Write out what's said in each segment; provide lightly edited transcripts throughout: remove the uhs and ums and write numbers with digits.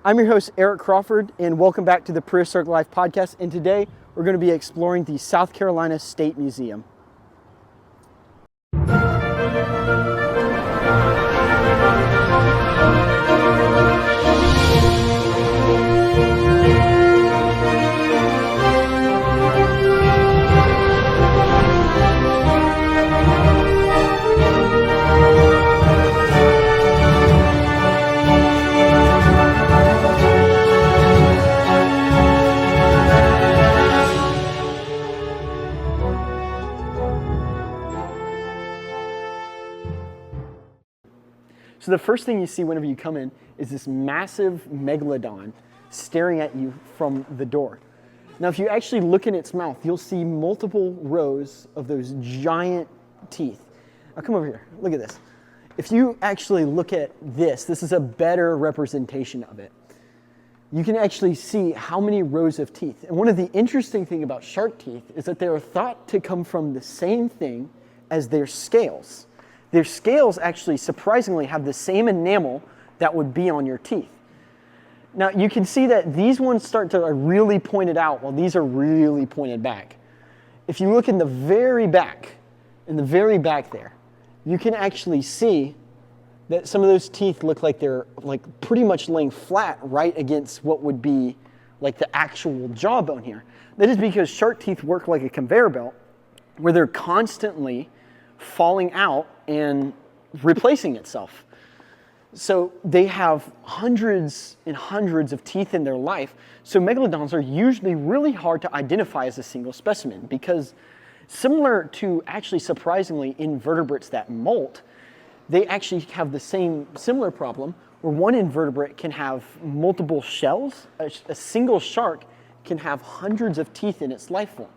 I'm your host, Eric Crawford, and welcome back to the Prehistoric Life podcast. And today we're going to be exploring the South Carolina State Museum. So the first thing you see whenever you come in is this massive megalodon staring at you from the door. Now, if you actually look in its mouth, you'll see multiple rows of those giant teeth. Now come over here, look at this. If you actually look at this is a better representation of it. You can actually see how many rows of teeth. And one of the interesting things about shark teeth is that they are thought to come from the same thing as their scales. Their scales actually surprisingly have the same enamel that would be on your teeth. Now you can see that these ones start to really pointed out while these are really pointed back. If you look in the very back there, you can actually see that some of those teeth look like they're pretty much laying flat right against what would be like the actual jawbone here. That is because shark teeth work like a conveyor belt where they're constantly falling out and replacing itself. So they have hundreds and hundreds of teeth in their life. So megalodons are usually really hard to identify as a single specimen because similar to actually surprisingly invertebrates that molt, they actually have the similar problem where one invertebrate can have multiple shells. A single shark can have hundreds of teeth in its life form.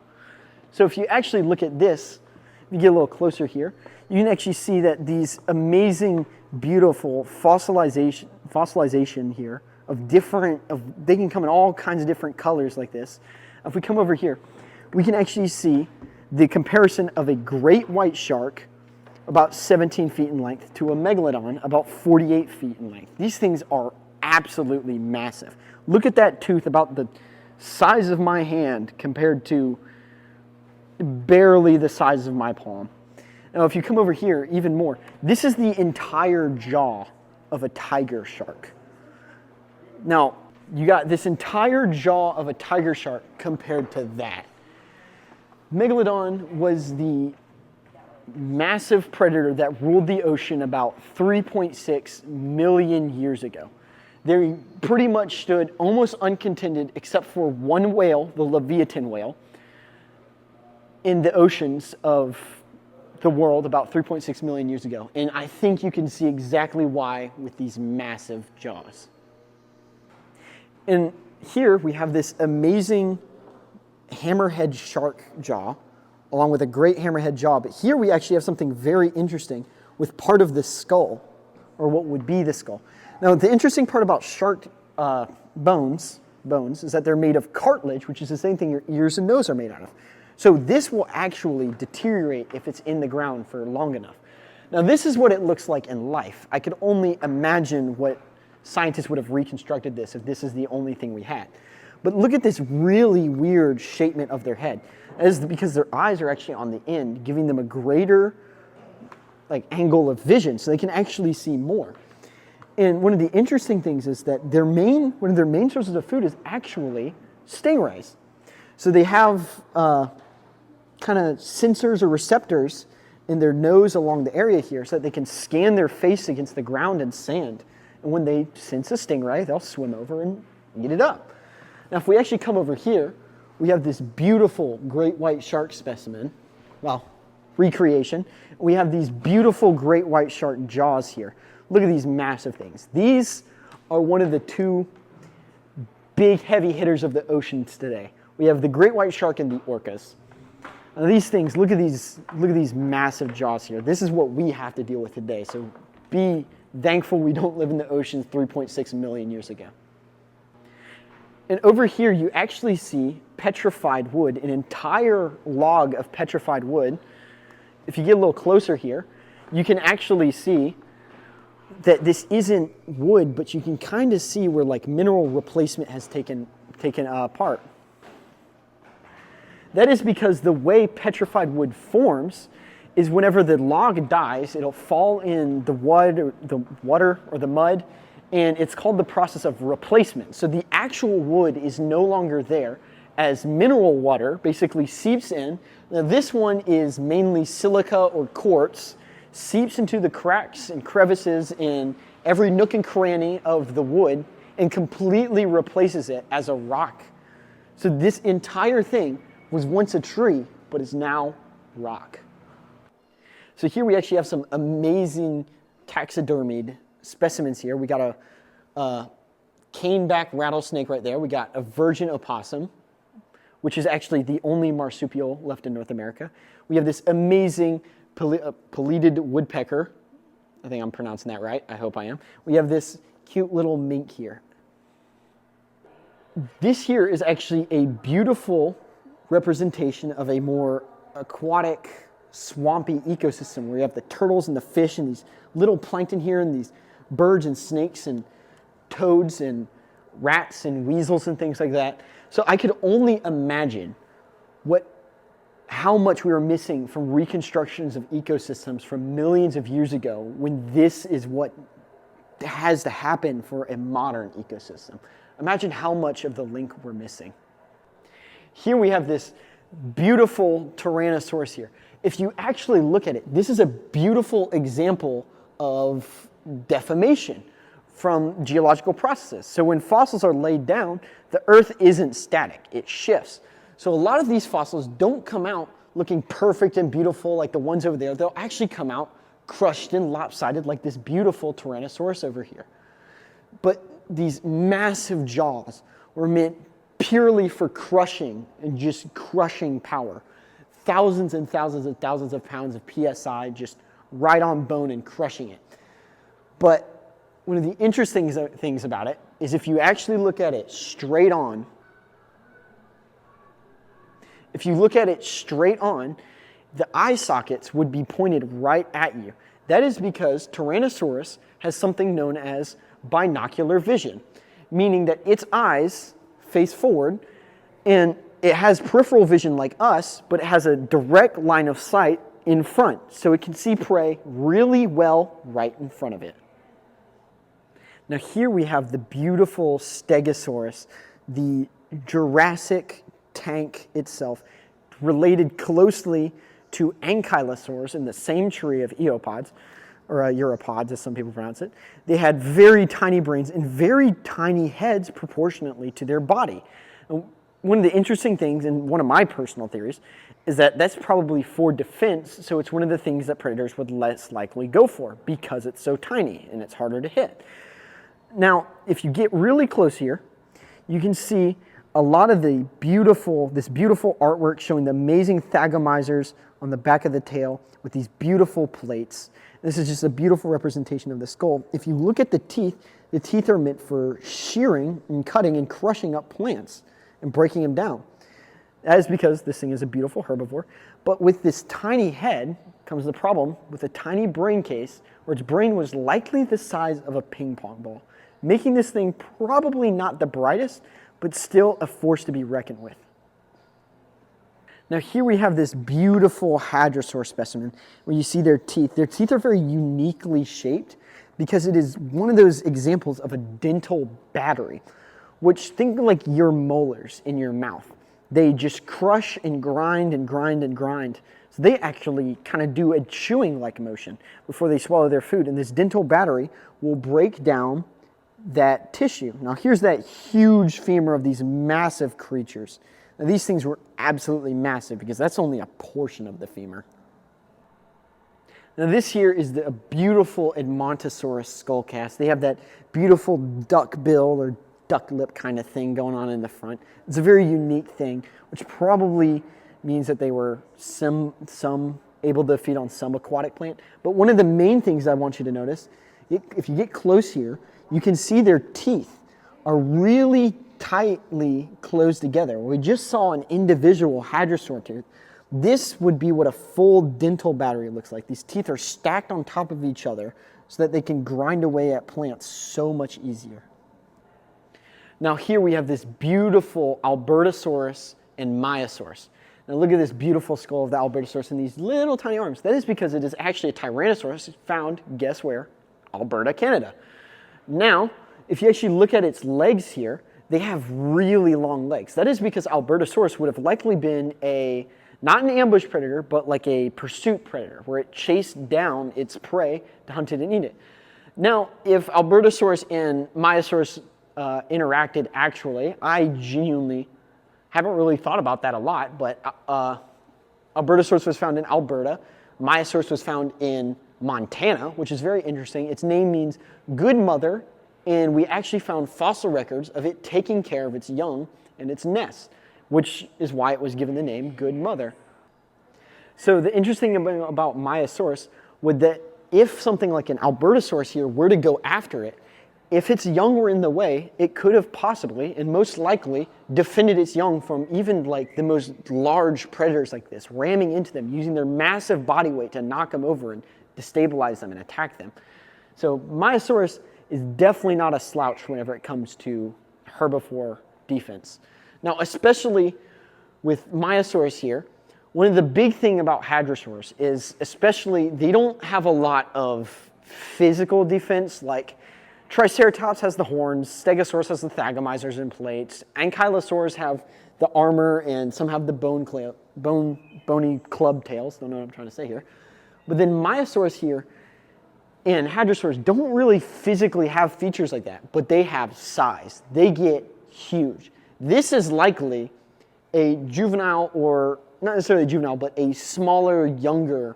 So if you actually look at this, if you get a little closer here, you can actually see that these amazing, beautiful fossilization here they can come in all kinds of different colors like this. If we come over here, we can actually see the comparison of a great white shark about 17 feet in length to a megalodon about 48 feet in length. These things are absolutely massive. Look at that tooth about the size of my hand compared to barely the size of my palm. Now, if you come over here even more, this is the entire jaw of a tiger shark. Now, you got this entire jaw of a tiger shark compared to that. Megalodon was the massive predator that ruled the ocean about 3.6 million years ago. They pretty much stood almost uncontended except for one whale, the Leviathan whale, in the oceans of the world about 3.6 million years ago. And I think you can see exactly why with these massive jaws. And here we have this amazing hammerhead shark jaw along with a great hammerhead jaw. But here we actually have something very interesting with part of the skull, or what would be the skull. Now the interesting part about shark bones is that they're made of cartilage, which is the same thing your ears and nose are made out of. So this will actually deteriorate if it's in the ground for long enough. Now this is what it looks like in life. I could only imagine what scientists would have reconstructed this if this is the only thing we had. But look at this really weird shapement of their head. That is because their eyes are actually on the end, giving them a greater angle of vision so they can actually see more. And one of the interesting things is that one of their main sources of food is actually stingrays. So they have kind of sensors or receptors in their nose along the area here so that they can scan their face against the ground and sand. And when they sense a stingray, they'll swim over and eat it up. Now, if we actually come over here, we have this beautiful great white shark specimen, well, recreation. We have these beautiful great white shark jaws here. Look at these massive things. These are one of the two big heavy hitters of the oceans today. We have the great white shark and the orcas. Now these things, look at these massive jaws here. This is what we have to deal with today. So be thankful we don't live in the oceans 3.6 million years ago. And over here you actually see petrified wood, an entire log of petrified wood. If you get a little closer here, you can actually see that this isn't wood, but you can kind of see where like mineral replacement has taken part. That is because the way petrified wood forms is whenever the log dies, it'll fall in the water or the mud, and it's called the process of replacement. So the actual wood is no longer there as mineral water basically seeps in. Now this one is mainly silica or quartz, seeps into the cracks and crevices in every nook and cranny of the wood and completely replaces it as a rock. So this entire thing was once a tree, but is now rock. So here we actually have some amazing taxidermied specimens here. We got a caneback rattlesnake right there. We got a virgin opossum, which is actually the only marsupial left in North America. We have this amazing pileated woodpecker. I think I'm pronouncing that right. I hope I am. We have this cute little mink here. This here is actually a beautiful representation of a more aquatic, swampy ecosystem where you have the turtles and the fish and these little plankton here and these birds and snakes and toads and rats and weasels and things like that. So I could only imagine how much we were missing from reconstructions of ecosystems from millions of years ago when this is what has to happen for a modern ecosystem. Imagine how much of the link we're missing. Here we have this beautiful Tyrannosaurus here. If you actually look at it, this is a beautiful example of deformation from geological processes. So when fossils are laid down, the earth isn't static, it shifts. So a lot of these fossils don't come out looking perfect and beautiful like the ones over there. They'll actually come out crushed and lopsided like this beautiful Tyrannosaurus over here. But these massive jaws were meant purely for crushing and just crushing power. Thousands and thousands and thousands of pounds of PSI just right on bone and crushing it. But one of the interesting things about it is if you actually look at it straight on, the eye sockets would be pointed right at you. That is because Tyrannosaurus has something known as binocular vision, meaning that its eyes face forward and it has peripheral vision like us, but it has a direct line of sight in front, so it can see prey really well right in front of it. Now here we have the beautiful Stegosaurus, the Jurassic tank itself, related closely to Ankylosaurs in the same tree of Eopods, or Europods as some people pronounce it. They had very tiny brains and very tiny heads proportionately to their body. And one of the interesting things, and one of my personal theories, is that that's probably for defense, so it's one of the things that predators would less likely go for because it's so tiny and it's harder to hit. Now, if you get really close here, you can see a lot of this beautiful artwork showing the amazing thagomizers on the back of the tail with these beautiful plates. This is just a beautiful representation of the skull. If you look at the teeth are meant for shearing and cutting and crushing up plants and breaking them down. That is because this thing is a beautiful herbivore. But with this tiny head comes the problem with a tiny brain case where its brain was likely the size of a ping pong ball, making this thing probably not the brightest, but still a force to be reckoned with. Now here we have this beautiful hadrosaur specimen where you see their teeth. Their teeth are very uniquely shaped because it is one of those examples of a dental battery, which think like your molars in your mouth. They just crush and grind and grind and grind. So they actually kind of do a chewing-like motion before they swallow their food, and this dental battery will break down that tissue. Now here's that huge femur of these massive creatures. Now these things were absolutely massive because that's only a portion of the femur. Now this here is the beautiful Edmontosaurus skull cast. They have that beautiful duck bill or duck lip kind of thing going on in the front. It's a very unique thing, which probably means that they were some able to feed on some aquatic plant. But one of the main things I want you to notice, if you get close here, you can see their teeth are really tightly closed together. We just saw an individual hadrosaur tooth. This would be what a full dental battery looks like. These teeth are stacked on top of each other so that they can grind away at plants so much easier. Now here we have this beautiful Albertosaurus and Maiasaurus. Now look at this beautiful skull of the Albertosaurus and these little tiny arms. That is because it is actually a Tyrannosaurus found, guess where? Alberta, Canada. Now, if you actually look at its legs here, they have really long legs. That is because Albertosaurus would have likely been not an ambush predator, but like a pursuit predator, where it chased down its prey to hunt it and eat it. Now, if Albertosaurus and Maiasaurus interacted actually, I genuinely haven't really thought about that a lot, but Albertosaurus was found in Alberta. Maiasaurus was found in Montana, which is very interesting. Its name means good mother, and we actually found fossil records of it taking care of its young and its nest, which is why it was given the name Good Mother. So the interesting thing about Maiasaurus was that if something like an Albertosaurus here were to go after it, if its young were in the way, it could have possibly, and most likely, defended its young from even like the most large predators like this, ramming into them, using their massive body weight to knock them over and destabilize them and attack them. So Maiasaurus is definitely not a slouch whenever it comes to herbivore defense. Now, especially with Maiasaurus here, one of the big things about hadrosaurs is especially they don't have a lot of physical defense. Like Triceratops has the horns, Stegosaurus has the thagomizers and plates, Ankylosaurs have the armor, and some have the bony club tails. Don't know what I'm trying to say here. But then Maiasaurus here and hadrosaurs don't really physically have features like that, but they have size. They get huge. This is likely a juvenile, or not necessarily a juvenile, but a smaller, younger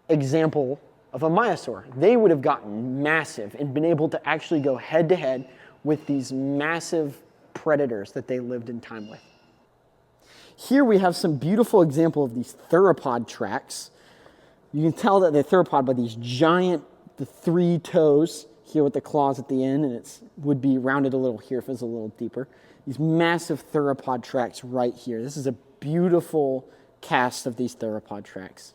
example of a Maiasaur. They would have gotten massive and been able to actually go head to head with these massive predators that they lived in time with. Here we have some beautiful example of these theropod tracks. You can tell that they're theropod by these giant, the 3 toes here with the claws at the end, and it would be rounded a little here if it was a little deeper. These massive theropod tracks right here. This is a beautiful cast of these theropod tracks.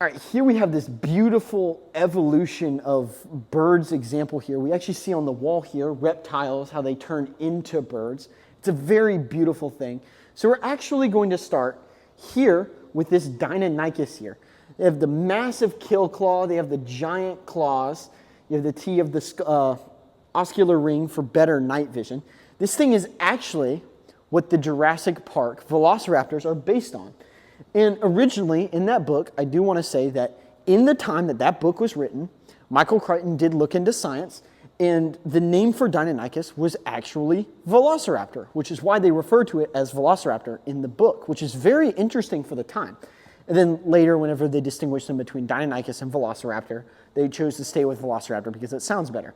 All right, here we have this beautiful evolution of birds example here. We actually see on the wall here reptiles, how they turn into birds. It's a very beautiful thing. So we're actually going to start here with this Deinonychus here. They have the massive kill claw. They have the giant claws. You have the T of the oscular ring for better night vision. This thing is actually what the Jurassic Park velociraptors are based on. And originally in that book, I do want to say that in the time that that book was written, Michael Crichton did look into science, and the name for Deinonychus was actually Velociraptor, which is why they refer to it as Velociraptor in the book, which is very interesting for the time. And then later, whenever they distinguished them between Deinonychus and Velociraptor, they chose to stay with Velociraptor because it sounds better.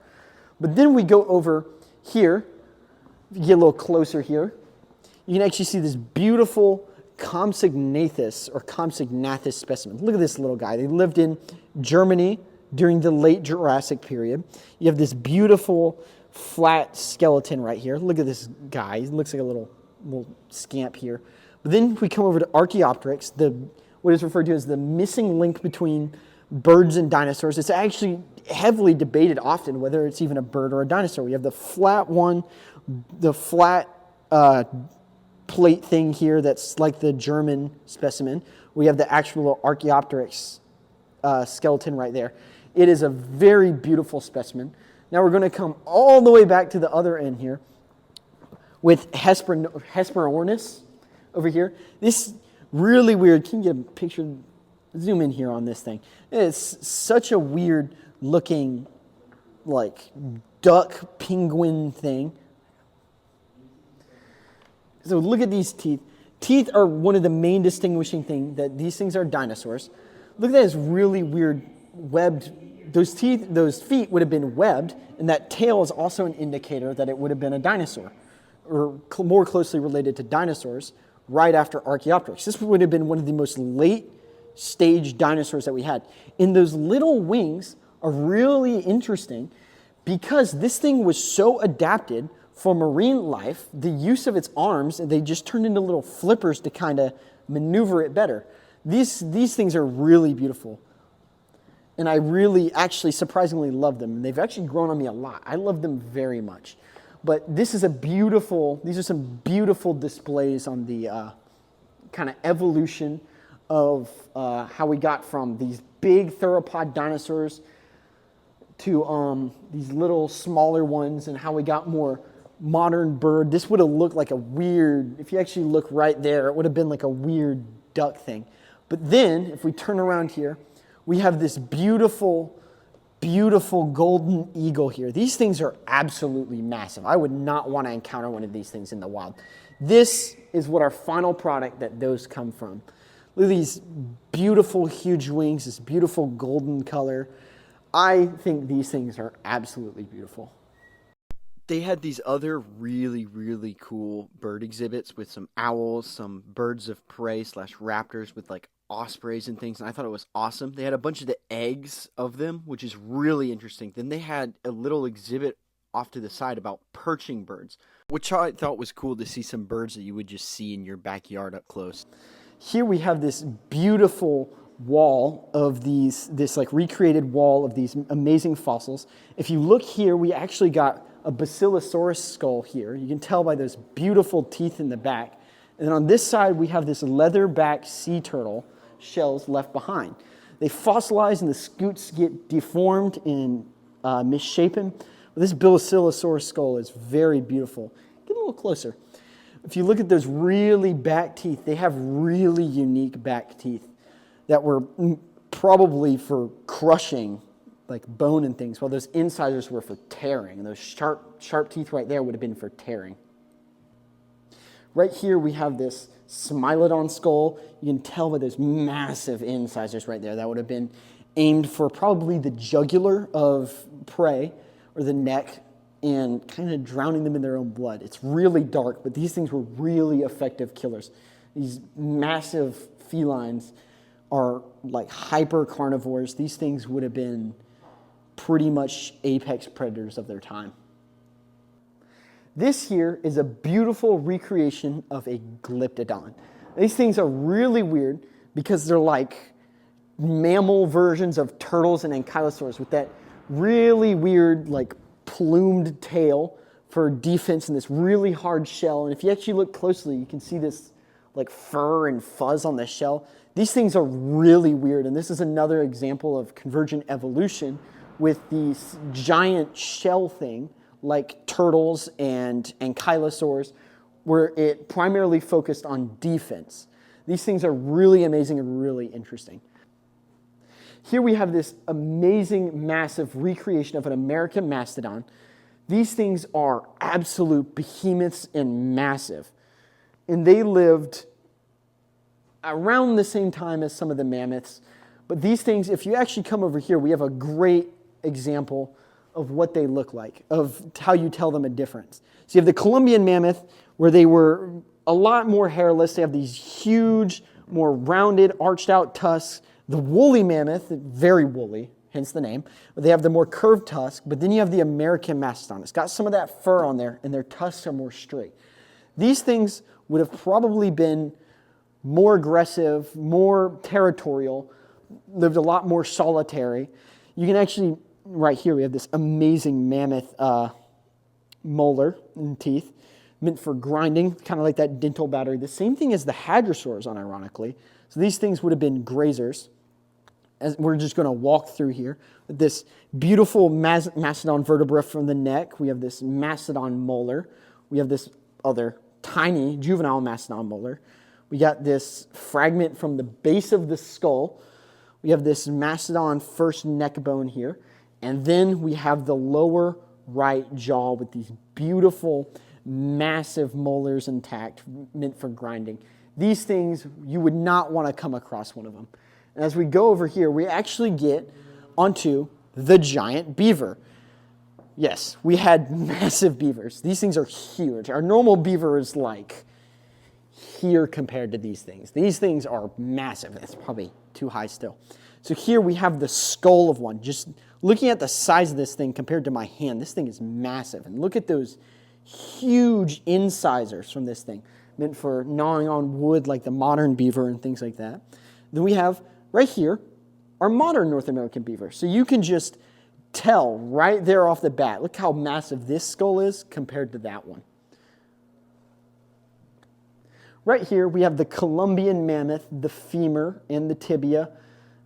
But then we go over here, if you get a little closer here, you can actually see this beautiful Compsognathus or Compsognathus specimen. Look at this little guy. They lived in Germany during the late Jurassic period. You have this beautiful flat skeleton right here. Look at this guy. He looks like a little scamp here. But then we come over to Archaeopteryx, what is referred to as the missing link between birds and dinosaurs. It's actually heavily debated often whether it's even a bird or a dinosaur. We have the flat one, the flat plate thing here that's like the German specimen. We have the actual Archaeopteryx skeleton right there. It is a very beautiful specimen. Now we're going to come all the way back to the other end here with Hesperornis over here. This really weird, can you get a picture, zoom in here on this thing. It's such a weird looking like duck penguin thing. So look at these teeth. Teeth are one of the main distinguishing things, that these things are dinosaurs. Look at this really weird webbed, those feet would have been webbed, and that tail is also an indicator that it would have been a dinosaur, or more closely related to dinosaurs, right after Archaeopteryx. This would have been one of the most late stage dinosaurs that we had. And those little wings are really interesting because this thing was so adapted for marine life, the use of its arms, they just turned into little flippers to kind of maneuver it better. These things are really beautiful. and I really actually surprisingly love them. And they've actually grown on me a lot. I love them very much. But this is these are some beautiful displays on the kind of evolution of how we got from these big theropod dinosaurs to these little smaller ones, and how we got more modern bird. This would have looked like a weird, if you actually look right there, it would have been like a weird duck thing. But then, if we turn around here, we have this beautiful, beautiful golden eagle here. These things are absolutely massive. I would not want to encounter one of these things in the wild. This is what our final product that those come from. Look at these beautiful, huge wings, this beautiful golden color. I think these things are absolutely beautiful. They had these other really, really cool bird exhibits with some owls, some birds of prey / raptors with like ospreys and things, and I thought it was awesome. They had a bunch of the eggs of them, which is really interesting. Then they had a little exhibit off to the side about perching birds, which I thought was cool to see some birds that you would just see in your backyard up close. Here we have this beautiful wall of this like recreated wall of these amazing fossils. If you look here, we actually got a Basilosaurus skull here. You can tell by those beautiful teeth in the back. And then on this side, we have this leatherback sea turtle shells left behind. They fossilize and the scutes get deformed and misshapen. But this Basilosaurus skull is very beautiful. Get a little closer. If you look at those really back teeth, they have really unique back teeth that were probably for crushing like bone and things, while those incisors were for tearing, and those sharp teeth right there would have been for tearing. Right here we have this Smilodon skull. You can tell by those massive incisors right there. That would have been aimed for probably the jugular of prey or the neck, and kind of drowning them in their own blood. It's really dark, but these things were really effective killers. These massive felines are like hyper carnivores. These things would have been pretty much apex predators of their time. This here is a beautiful recreation of a glyptodon. These things are really weird because they're like mammal versions of turtles and ankylosaurs with that really weird like plumed tail for defense and this really hard shell. And if you actually look closely, you can see this like fur and fuzz on the shell. These things are really weird, and this is another example of convergent evolution with these giant shell thing like turtles and ankylosaurs, where it primarily focused on defense. These things are really amazing and really interesting. Here we have this amazing, massive recreation of an American mastodon. These things are absolute behemoths and massive. And they lived around the same time as some of the mammoths. But these things, if you actually come over here, we have a great example of what they look like, of how you tell them a difference. So you have the Columbian mammoth, where they were a lot more hairless. They have these huge, more rounded, arched out tusks. The woolly mammoth, very woolly, hence the name, but they have the more curved tusk. But then you have the American mastodon. It's got some of that fur on there, and their tusks are more straight. These things would have probably been more aggressive, more territorial, lived a lot more solitary. You can actually, right here, we have this amazing mammoth molar and teeth, meant for grinding, kind of like that dental battery. The same thing as the hadrosaurs, unironically. So these things would have been grazers. As we're just going to walk through here. This beautiful mastodon vertebra from the neck. We have this mastodon molar. We have this other tiny juvenile mastodon molar. We got this fragment from the base of the skull. We have this mastodon first neck bone here. And then we have the lower right jaw with these beautiful, massive molars intact, meant for grinding. These things, you would not want to come across one of them. And as we go over here, we actually get onto the giant beaver. Yes, we had massive beavers. These things are huge. Our normal beaver is like here compared to these things. These things are massive. That's probably too high still. So here we have the skull of one. Just looking at the size of this thing compared to my hand, this thing is massive. And look at those huge incisors from this thing, meant for gnawing on wood like the modern beaver and things like that. Then we have right here are modern North American beaver. So you can just tell right there off the bat, look how massive this skull is compared to that one. Right here, we have the Columbian mammoth, the femur and the tibia,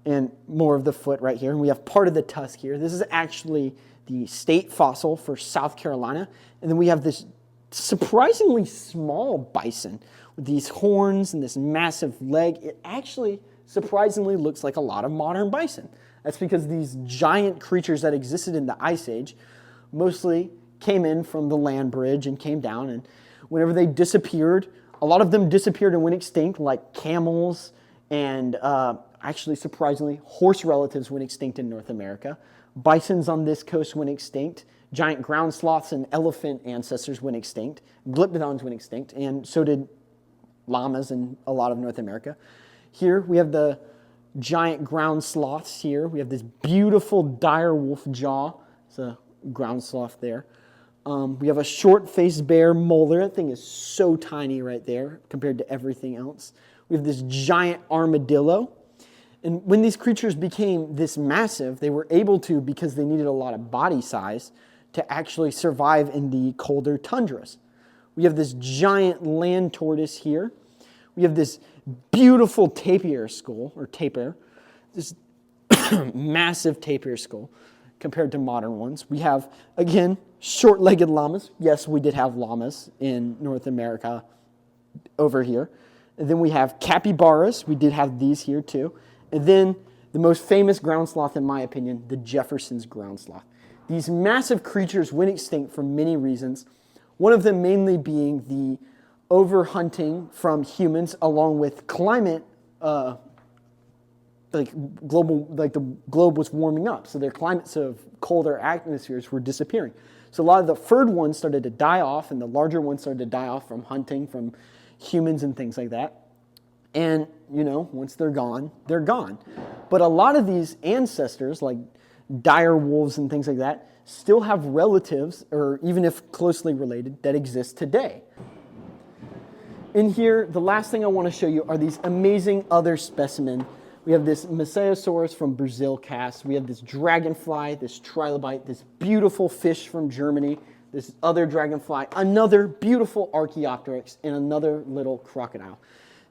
and more of the foot right here. And we have part of the tusk here. This is actually the state fossil for South Carolina. And then we have this surprisingly small bison with these horns and this massive leg. It actually surprisingly looks like a lot of modern bison. That's because these giant creatures that existed in the Ice Age mostly came in from the land bridge and came down. And whenever they disappeared, a lot of them disappeared and went extinct, like camels and actually, surprisingly, horse relatives went extinct in North America. Bisons on this coast went extinct. Giant ground sloths and elephant ancestors went extinct. Glyptodons went extinct, and so did llamas in a lot of North America. Here we have the giant ground sloths here. We have this beautiful dire wolf jaw. It's a ground sloth there. We have a short-faced bear molar. That thing is so tiny right there compared to everything else. We have this giant armadillo. And when these creatures became this massive, they were able to, because they needed a lot of body size, to actually survive in the colder tundras. We have this giant land tortoise here. We have this beautiful tapir skull, or tapir, this massive tapir skull compared to modern ones. We have, again, short-legged llamas. Yes, we did have llamas in North America over here. And then we have capybaras. We did have these here too. And then the most famous ground sloth, in my opinion, the Jefferson's ground sloth. These massive creatures went extinct for many reasons. One of them mainly being the overhunting from humans, along with climate, the globe was warming up. So their climates of colder atmospheres were disappearing. So a lot of the furred ones started to die off, and the larger ones started to die off from hunting, from humans and things like that. And, once they're gone, they're gone. But a lot of these ancestors, like dire wolves and things like that, still have relatives, or even if closely related, that exist today. In here, the last thing I want to show you are these amazing other specimens. We have this Mosasaurus from Brazil cast. We have this dragonfly, this trilobite, this beautiful fish from Germany, this other dragonfly, another beautiful Archaeopteryx, and another little crocodile.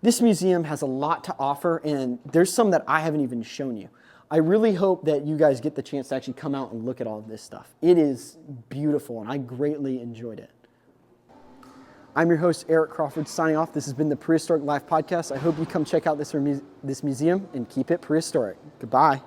This museum has a lot to offer, and there's some that I haven't even shown you. I really hope that you guys get the chance to actually come out and look at all of this stuff. It is beautiful, and I greatly enjoyed it. I'm your host, Eric Crawford, signing off. This has been the Prehistoric Life Podcast. I hope you come check out this museum and keep it prehistoric. Goodbye.